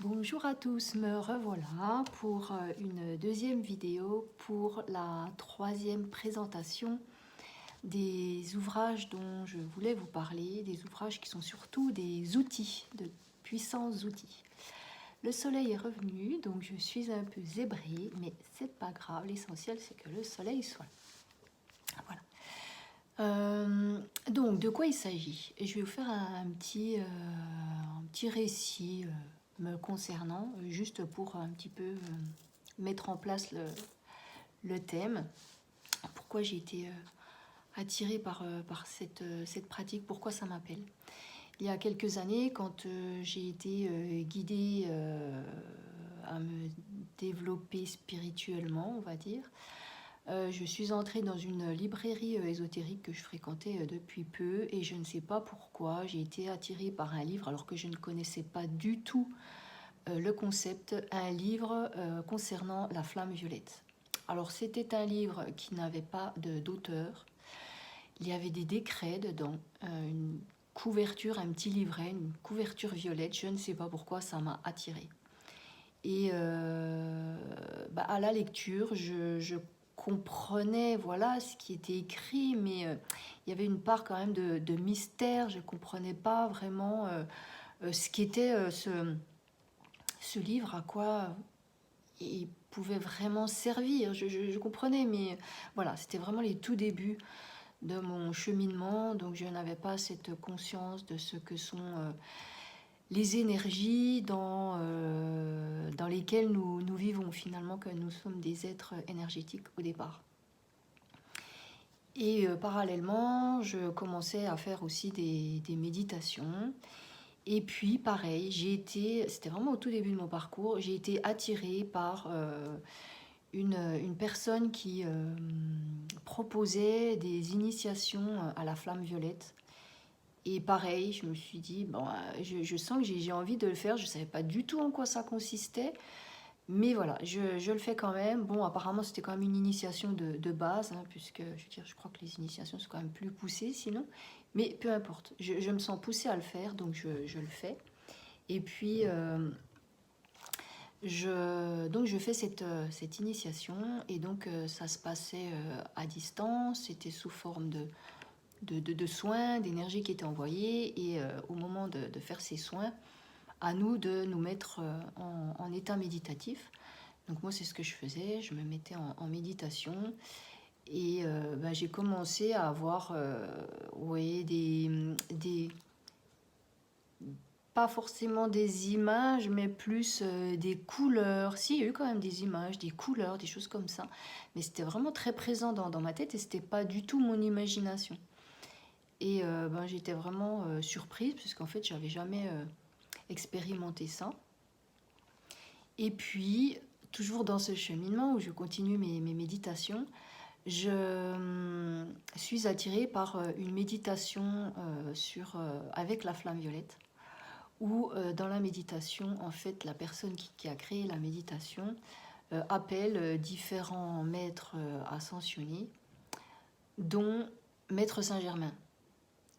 Bonjour à tous, me revoilà pour une deuxième vidéo pour la troisième présentation des ouvrages dont je voulais vous parler, des ouvrages qui sont surtout des outils, de puissants outils. Le soleil est revenu, donc je suis un peu zébrée, mais c'est pas grave, l'essentiel c'est que le soleil soit là. Voilà. Donc, de quoi il s'agit? Je vais vous faire un petit récit me concernant, juste pour un petit peu mettre en place le thème. Pourquoi j'ai été attirée par cette pratique, pourquoi ça m'appelle. Il y a quelques années, quand j'ai été guidée à me développer spirituellement, on va dire, je suis entrée dans une librairie ésotérique que je fréquentais depuis peu et je ne sais pas pourquoi j'ai été attirée par un livre alors que je ne connaissais pas du tout le concept, un livre concernant la flamme violette. Alors c'était un livre qui n'avait pas d'auteur, il y avait des décrets dedans, une couverture, un petit livret, une couverture violette, je ne sais pas pourquoi ça m'a attirée. Et à la lecture, je comprenais voilà ce qui était écrit, mais il y avait une part quand même de mystère. Je ne comprenais pas vraiment ce qu'était ce livre, à quoi il pouvait vraiment servir. Je comprenais, mais voilà, c'était vraiment les tout débuts de mon cheminement, donc je n'avais pas cette conscience de ce que sont les énergies dans lesquelles nous vivons finalement, que nous sommes des êtres énergétiques au départ. Et parallèlement, je commençais à faire aussi des méditations. Et puis pareil, c'était vraiment au tout début de mon parcours, j'ai été attirée par une personne qui proposait des initiations à la flamme violette. Et pareil, je me suis dit, bon, je sens que j'ai envie de le faire. Je ne savais pas du tout en quoi ça consistait. Mais voilà, je le fais quand même. Bon, apparemment, c'était quand même une initiation de base, hein, puisque je veux dire, je crois que les initiations sont quand même plus poussées sinon. Mais peu importe, je me sens poussée à le faire, donc je le fais. Et puis, donc je fais cette initiation. Et donc, ça se passait à distance. C'était sous forme de soins, d'énergie qui étaient envoyée. Et au moment de faire ces soins, à nous de nous mettre en état méditatif. Donc moi, c'est ce que je faisais, je me mettais en méditation. Et j'ai commencé à avoir vous voyez, pas forcément des images, mais plus des couleurs. Si, il y a eu quand même des images, des couleurs, des choses comme ça. Mais c'était vraiment très présent dans ma tête et c'était pas du tout mon imagination. Et j'étais vraiment surprise, puisqu'en fait, j'avais jamais expérimenté ça. Et puis, toujours dans ce cheminement où je continue mes méditations, je suis attirée par une méditation avec la flamme violette, où dans la méditation, en fait, la personne qui a créé la méditation appelle différents maîtres ascensionnés, dont Maître Saint-Germain.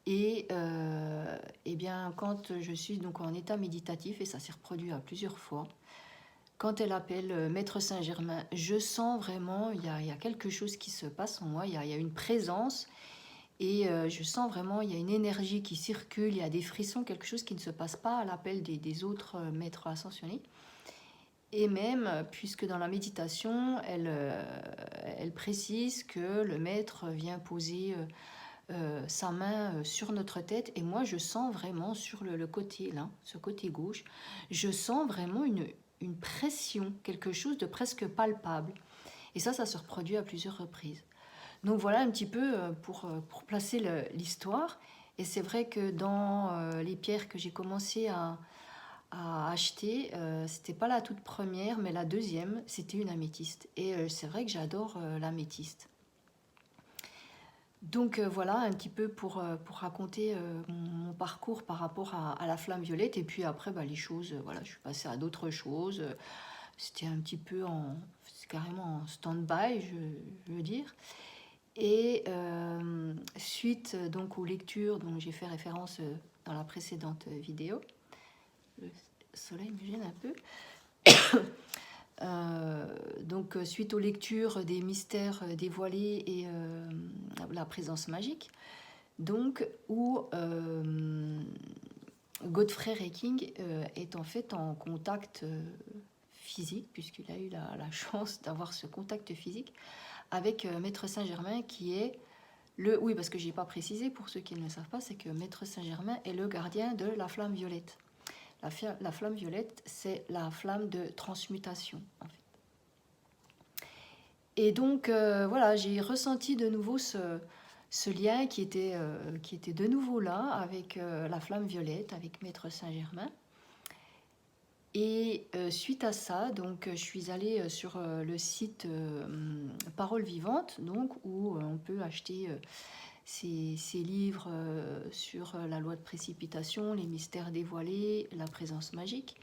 Et eh bien, quand je suis donc en état méditatif, et ça s'est reproduit à plusieurs fois, quand elle appelle Maître Saint-Germain, je sens vraiment, il y a quelque chose qui se passe en moi, il y a une présence, et je sens vraiment, il y a une énergie qui circule, il y a des frissons, quelque chose qui ne se passe pas à l'appel des autres maîtres ascensionnés. Et même, puisque dans la méditation, elle précise que le maître vient poser sa main sur notre tête, et moi je sens vraiment sur le côté là, ce côté gauche, je sens vraiment une pression, quelque chose de presque palpable. Et ça se reproduit à plusieurs reprises. Donc voilà un petit peu pour placer l'histoire. Et c'est vrai que dans les pierres que j'ai commencé à acheter, c'était pas la toute première, mais la deuxième, c'était une améthyste. Et c'est vrai que j'adore l'améthyste. Donc voilà un petit peu pour raconter mon parcours par rapport à la flamme violette. Et puis après, les choses, voilà, je suis passée à d'autres choses. C'était un petit peu c'est carrément en stand-by, je veux dire. Et suite donc aux lectures dont j'ai fait référence dans la précédente vidéo, soleil me gêne un peu. Donc, suite aux lectures des mystères dévoilés et la présence magique, donc, où Godfrey Reiking est en fait en contact physique, puisqu'il a eu la chance d'avoir ce contact physique avec Maître Saint-Germain, qui est le... Oui, parce que je n'ai pas précisé, pour ceux qui ne le savent pas, c'est que Maître Saint-Germain est le gardien de la flamme violette. La flamme violette, c'est la flamme de transmutation, en fait. Et donc, voilà, j'ai ressenti de nouveau ce lien qui était de nouveau là, avec la flamme violette, avec Maître Saint-Germain. Et suite à ça, donc, je suis allée sur le site Parole Vivante, donc, où on peut acheter ces livres sur la loi de précipitation, les mystères dévoilés, la présence magique.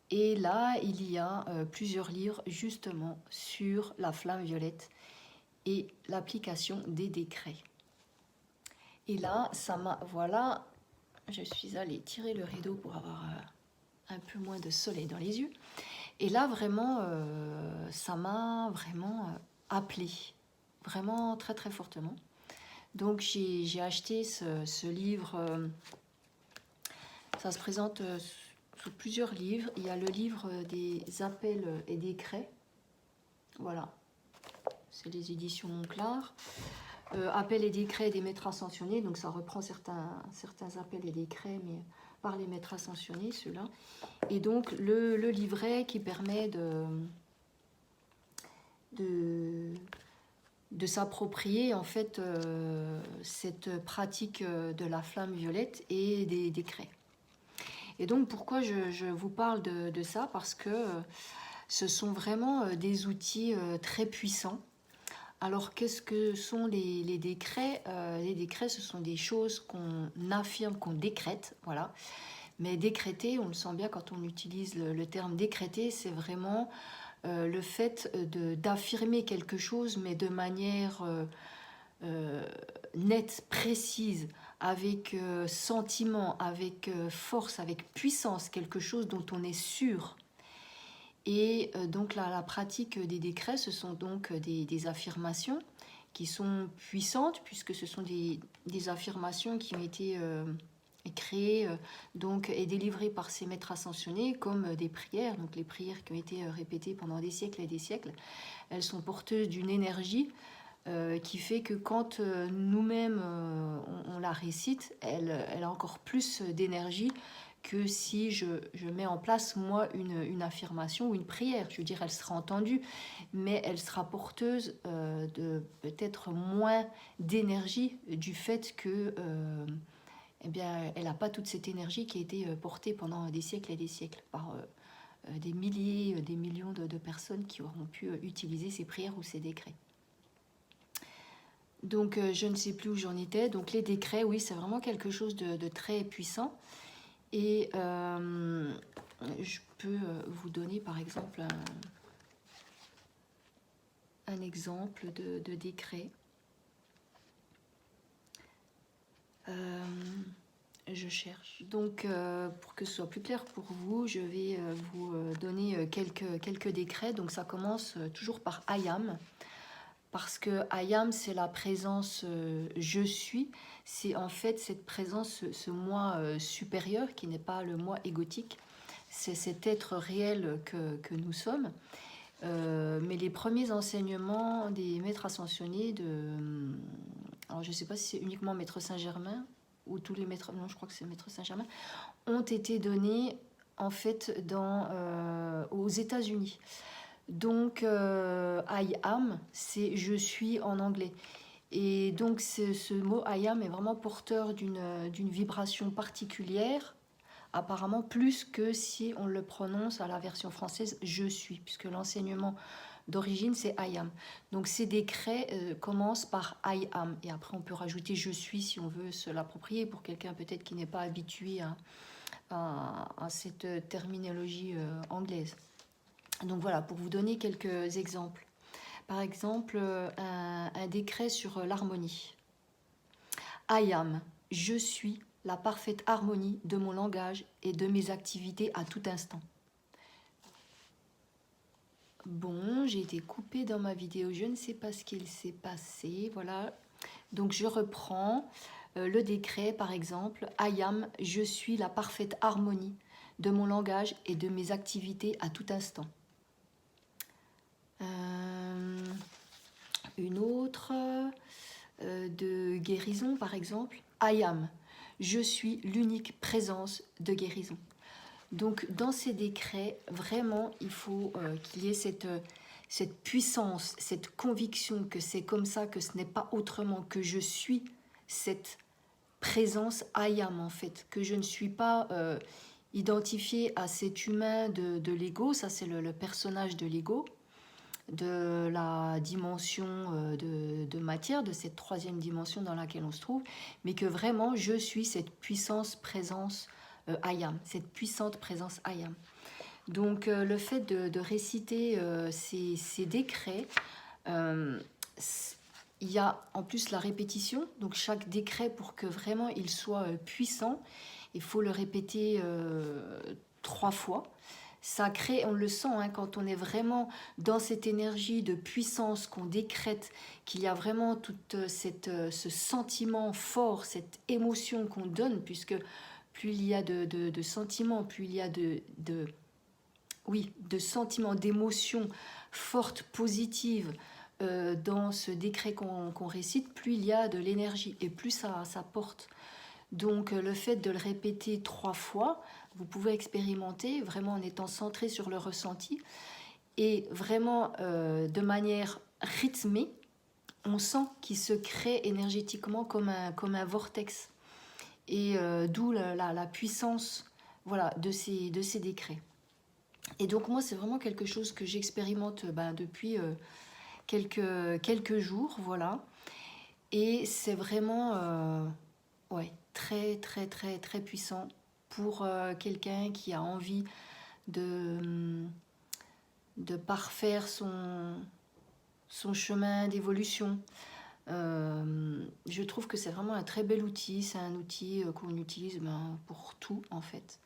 Et là, il y a plusieurs livres justement sur la flamme violette et l'application des décrets. Et là, ça m'a... Voilà, je suis allée tirer le rideau pour avoir un peu moins de soleil dans les yeux. Et là, vraiment, ça m'a vraiment appelée, vraiment très très fortement. Donc, j'ai acheté ce livre. Ça se présente sous plusieurs livres. Il y a le livre des appels et décrets. Voilà, c'est les éditions Monclar. Appels et décrets des maîtres ascensionnés. Donc, ça reprend certains appels et décrets, mais par les maîtres ascensionnés, ceux-là. Et donc, le livret qui permet de s'approprier en fait cette pratique de la flamme violette et des décrets. Et donc pourquoi je vous parle de ça? Parce que ce sont vraiment des outils très puissants. Alors qu'est-ce que sont les décrets? Les décrets, ce sont des choses qu'on affirme, qu'on décrète, voilà. Mais décréter, on le sent bien quand on utilise le terme décréter, c'est vraiment le fait d'affirmer quelque chose, mais de manière nette, précise, avec sentiment, avec force, avec puissance, quelque chose dont on est sûr. Et donc la pratique des décrets, ce sont donc des affirmations qui sont puissantes, puisque ce sont des affirmations qui ont été créées donc, et délivrées par ces maîtres ascensionnés comme des prières. Donc les prières qui ont été répétées pendant des siècles et des siècles, elles sont porteuses d'une énergie qui fait que quand nous-mêmes on la récite, elle a encore plus d'énergie que si je mets en place moi une affirmation ou une prière. Je veux dire, elle sera entendue, mais elle sera porteuse de peut-être moins d'énergie du fait que eh bien, elle n'a pas toute cette énergie qui a été portée pendant des siècles et des siècles par des milliers, des millions de personnes qui auront pu utiliser ces prières ou ces décrets. Donc, je ne sais plus où j'en étais. Donc, les décrets, oui, c'est vraiment quelque chose de très puissant. Et je peux vous donner, par exemple, un exemple de décret. Je cherche. Donc, pour que ce soit plus clair pour vous, je vais vous donner quelques décrets. Donc, ça commence toujours par Ayam. Parce que Ayam, c'est la présence je suis. C'est en fait cette présence, ce moi supérieur qui n'est pas le moi égotique. C'est cet être réel que nous sommes. Mais les premiers enseignements des maîtres ascensionnés alors je ne sais pas si c'est uniquement Maître Saint-Germain ou tous les maîtres, non je crois que c'est Maître Saint-Germain, ont été donnés en fait aux États-Unis. Donc, I am, c'est je suis en anglais. Et donc, ce mot I am est vraiment porteur d'une vibration particulière, apparemment plus que si on le prononce à la version française je suis, puisque l'enseignement d'origine c'est I am. Donc, ces décrets commencent par I am. Et après, on peut rajouter je suis si on veut se l'approprier pour quelqu'un peut-être qui n'est pas habitué à cette terminologie anglaise. Donc voilà, pour vous donner quelques exemples. Par exemple, un décret sur l'harmonie. I am, je suis la parfaite harmonie de mon langage et de mes activités à tout instant. Bon, j'ai été coupée dans ma vidéo, je ne sais pas ce qu'il s'est passé, voilà. Donc je reprends le décret par exemple, I am, je suis la parfaite harmonie de mon langage et de mes activités à tout instant. Une autre de guérison par exemple, I am, je suis l'unique présence de guérison. Donc dans ces décrets, vraiment il faut qu'il y ait cette puissance, cette conviction que c'est comme ça, que ce n'est pas autrement, que je suis cette présence I am en fait, que je ne suis pas identifiée à cet humain de l'ego, ça c'est le personnage de l'ego, de la dimension de matière, de cette troisième dimension dans laquelle on se trouve, mais que vraiment je suis cette puissance présence I am, cette puissante présence I am. Donc le fait de réciter ces décrets, il y a en plus la répétition, donc chaque décret pour que vraiment il soit puissant, il faut le répéter 3 fois. Ça crée, on le sent hein, quand on est vraiment dans cette énergie de puissance qu'on décrète, qu'il y a vraiment tout ce sentiment fort, cette émotion qu'on donne, puisque plus il y a de sentiments, plus il y a de sentiments, d'émotions fortes, positives dans ce décret qu'on récite, plus il y a de l'énergie et plus ça porte. Donc le fait de le répéter 3 fois, vous pouvez expérimenter vraiment en étant centré sur le ressenti et vraiment de manière rythmée, on sent qu'il se crée énergétiquement comme un vortex. Et d'où la puissance voilà, de ces décrets. Et donc moi c'est vraiment quelque chose que j'expérimente depuis quelques jours, voilà. Et c'est vraiment ouais, très très très très puissant pour quelqu'un qui a envie de parfaire son chemin d'évolution. Je trouve que c'est vraiment un très bel outil, c'est un outil qu'on utilise pour tout en fait.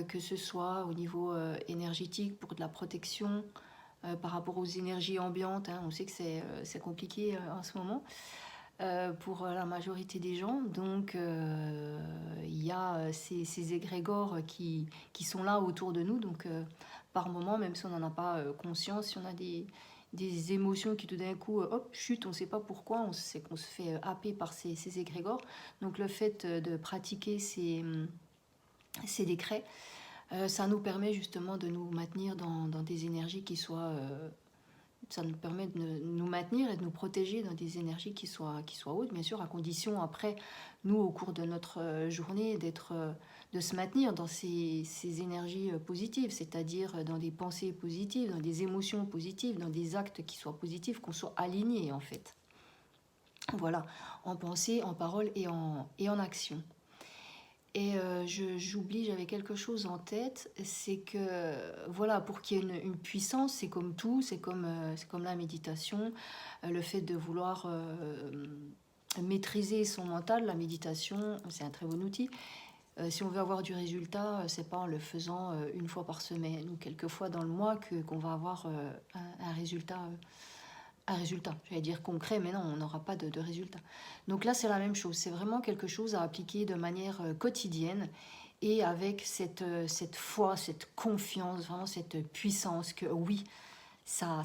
Que ce soit au niveau énergétique pour de la protection par rapport aux énergies ambiantes, hein. On sait que c'est compliqué en ce moment pour la majorité des gens, donc il y a ces égrégores qui sont là autour de nous, donc par moment, même si on n'en a pas conscience, si on a des émotions qui tout d'un coup, hop, chute, on ne sait pas pourquoi, on sait qu'on se fait happer par ces égrégores, donc le fait de pratiquer ces décrets, ça nous permet justement de nous maintenir dans des énergies qui soient... ça nous permet de nous maintenir et de nous protéger dans des énergies qui soient hautes, bien sûr, à condition après, nous, au cours de notre journée, de se maintenir dans ces énergies positives, c'est-à-dire dans des pensées positives, dans des émotions positives, dans des actes qui soient positifs, qu'on soit alignés en fait. Voilà, en pensée, en parole et en action. Et j'oublie, j'avais quelque chose en tête, c'est que voilà, pour qu'il y ait une puissance, c'est comme tout, c'est comme la méditation, le fait de vouloir maîtriser son mental, la méditation, c'est un très bon outil. Si on veut avoir du résultat, c'est pas en le faisant une fois par semaine ou quelques fois dans le mois qu'on va avoir un résultat. J'allais dire concret, mais non, on n'aura pas de résultat. Donc là, c'est la même chose. C'est vraiment quelque chose à appliquer de manière quotidienne et avec cette foi, cette confiance, vraiment cette puissance que oui, ça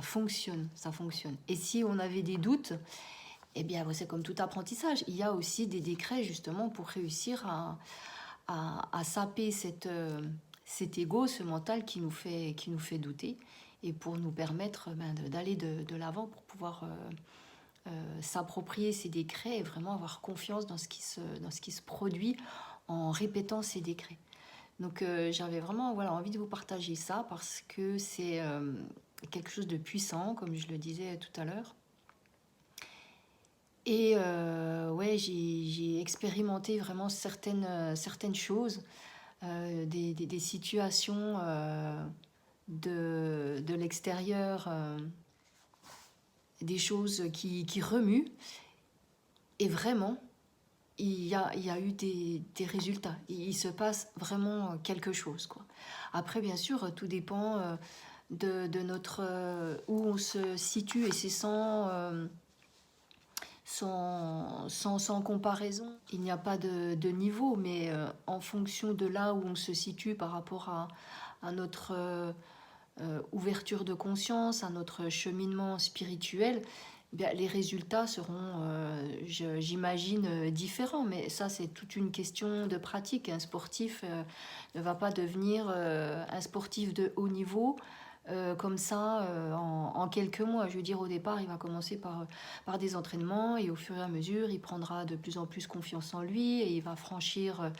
fonctionne, ça fonctionne. Et si on avait des doutes, eh bien, c'est comme tout apprentissage. Il y a aussi des décrets justement pour réussir à saper cet ego, ce mental qui nous fait douter, et pour nous permettre d'aller de l'avant, pour pouvoir s'approprier ces décrets et vraiment avoir confiance dans ce qui se produit en répétant ces décrets. Donc j'avais vraiment envie de vous partager ça parce que c'est quelque chose de puissant, comme je le disais tout à l'heure. Et ouais, j'ai expérimenté vraiment certaines choses, des situations de l'extérieur, des choses qui remuent. Et vraiment, il y a eu des résultats. Il se passe vraiment quelque chose, quoi. Après, bien sûr, tout dépend de notre où on se situe et c'est sans comparaison. Il n'y a pas de niveau, mais en fonction de là où on se situe par rapport à notre ouverture de conscience, à notre cheminement spirituel, eh bien, les résultats seront, j'imagine, différents. Mais ça, c'est toute une question de pratique. Un sportif ne va pas devenir un sportif de haut niveau comme ça en quelques mois. Je veux dire, au départ, il va commencer par des entraînements et au fur et à mesure, il prendra de plus en plus confiance en lui et il va franchir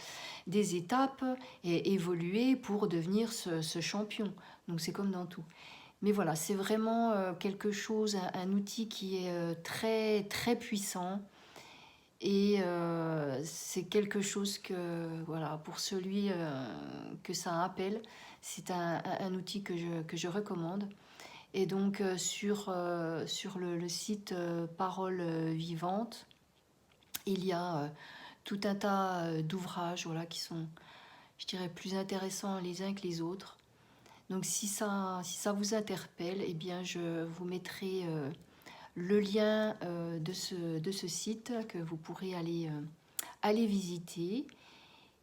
des étapes et évoluer pour devenir ce champion. Donc c'est comme dans tout. Mais voilà, c'est vraiment quelque chose, un outil qui est très très puissant et c'est quelque chose que, voilà, pour celui que ça appelle, c'est un outil que je recommande. Et donc sur le site Parole Vivante, il y a tout un tas d'ouvrages, voilà, qui sont, je dirais, plus intéressants les uns que les autres. Donc si ça vous interpelle, eh bien je vous mettrai le lien de ce site que vous pourrez aller visiter.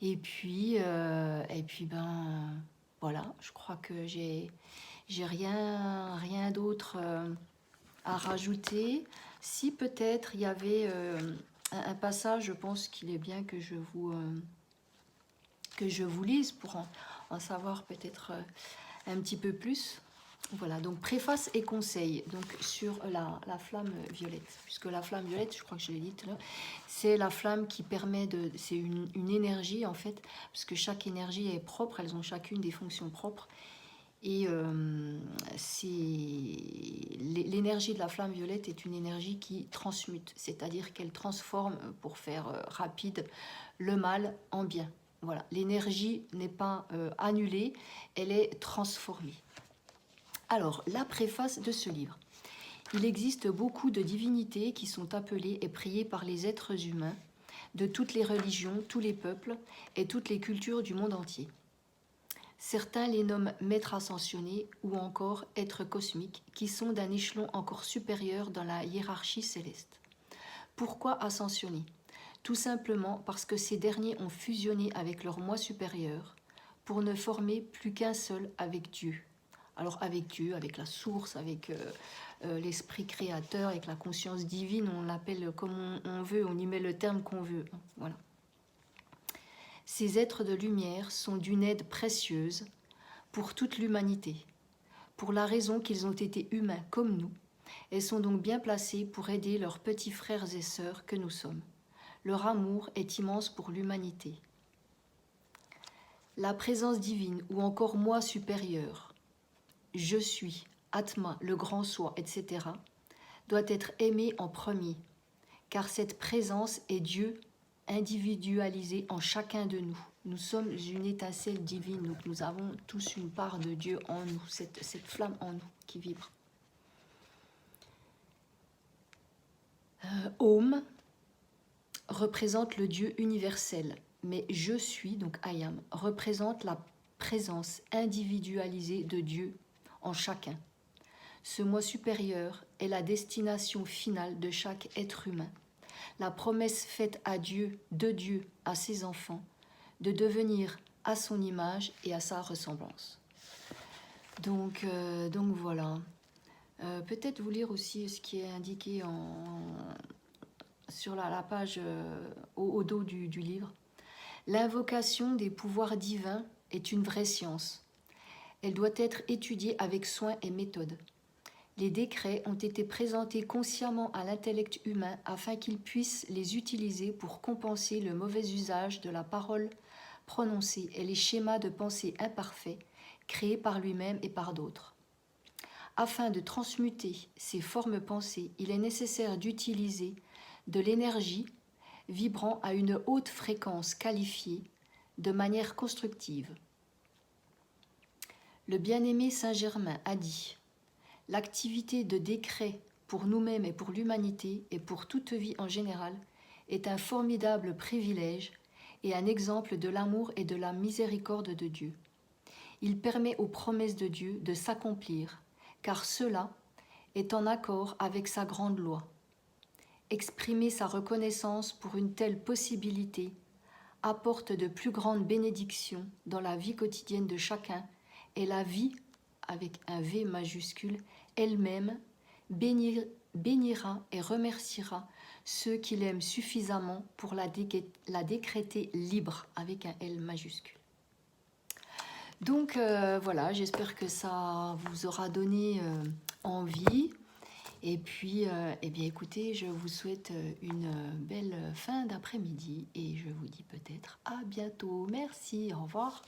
Et puis ben voilà, je crois que j'ai rien d'autre à rajouter. Si peut-être il y avait un passage, je pense qu'il est bien que je vous lise pour en savoir peut-être un petit peu plus. Voilà, donc préface et conseils donc sur la flamme violette, puisque la flamme violette, je crois que je l'ai dit tout à l'heure, c'est la flamme qui permet de... C'est une énergie en fait, parce que chaque énergie est propre, elles ont chacune des fonctions propres, et l'énergie de la flamme violette est une énergie qui transmute, c'est-à-dire qu'elle transforme, pour faire rapide, le mal en bien. Voilà, l'énergie n'est pas annulée, elle est transformée. Alors, la préface de ce livre. Il existe beaucoup de divinités qui sont appelées et priées par les êtres humains de toutes les religions, tous les peuples et toutes les cultures du monde entier. Certains les nomment maîtres ascensionnés ou encore êtres cosmiques qui sont d'un échelon encore supérieur dans la hiérarchie céleste. Pourquoi ascensionnés ? Tout simplement parce que ces derniers ont fusionné avec leur moi supérieur pour ne former plus qu'un seul avec Dieu. Alors avec Dieu, avec la source, avec l'esprit créateur, avec la conscience divine, on l'appelle comme on veut, on y met le terme qu'on veut. Voilà. Ces êtres de lumière sont d'une aide précieuse pour toute l'humanité, pour la raison qu'ils ont été humains comme nous, et sont donc bien placés pour aider leurs petits frères et sœurs que nous sommes. Leur amour est immense pour l'humanité. La présence divine ou encore moi supérieur, je suis, Atma, le grand soi, etc., doit être aimé en premier, car cette présence est Dieu individualisé en chacun de nous. Nous sommes une étincelle divine, donc nous avons tous une part de Dieu en nous, cette flamme en nous qui vibre. Om représente le Dieu universel, mais je suis, donc I am, représente la présence individualisée de Dieu en chacun. Ce moi supérieur est la destination finale de chaque être humain, la promesse faite à Dieu, de Dieu, à ses enfants, de devenir à son image et à sa ressemblance. Donc voilà. Peut-être vous lire aussi ce qui est indiqué sur la page au dos du livre. L'invocation des pouvoirs divins est une vraie science. Elle doit être étudiée avec soin et méthode. Les décrets ont été présentés consciemment à l'intellect humain afin qu'il puisse les utiliser pour compenser le mauvais usage de la parole prononcée et les schémas de pensée imparfaits créés par lui-même et par d'autres. Afin de transmuter ces formes pensées, il est nécessaire d'utiliser de l'énergie vibrant à une haute fréquence qualifiée de manière constructive. Le bien-aimé Saint-Germain a dit « L'activité de décret pour nous-mêmes et pour l'humanité et pour toute vie en général est un formidable privilège et un exemple de l'amour et de la miséricorde de Dieu. Il permet aux promesses de Dieu de s'accomplir, car cela est en accord avec sa grande loi. Exprimer sa reconnaissance pour une telle possibilité apporte de plus grandes bénédictions dans la vie quotidienne de chacun, et la vie, avec un V majuscule, elle-même bénira et remerciera ceux qui l'aiment suffisamment pour la décréter libre, avec un L majuscule. Donc voilà, j'espère que ça vous aura donné envie. Et puis, eh bien, écoutez, je vous souhaite une belle fin d'après-midi et je vous dis peut-être à bientôt. Merci, au revoir.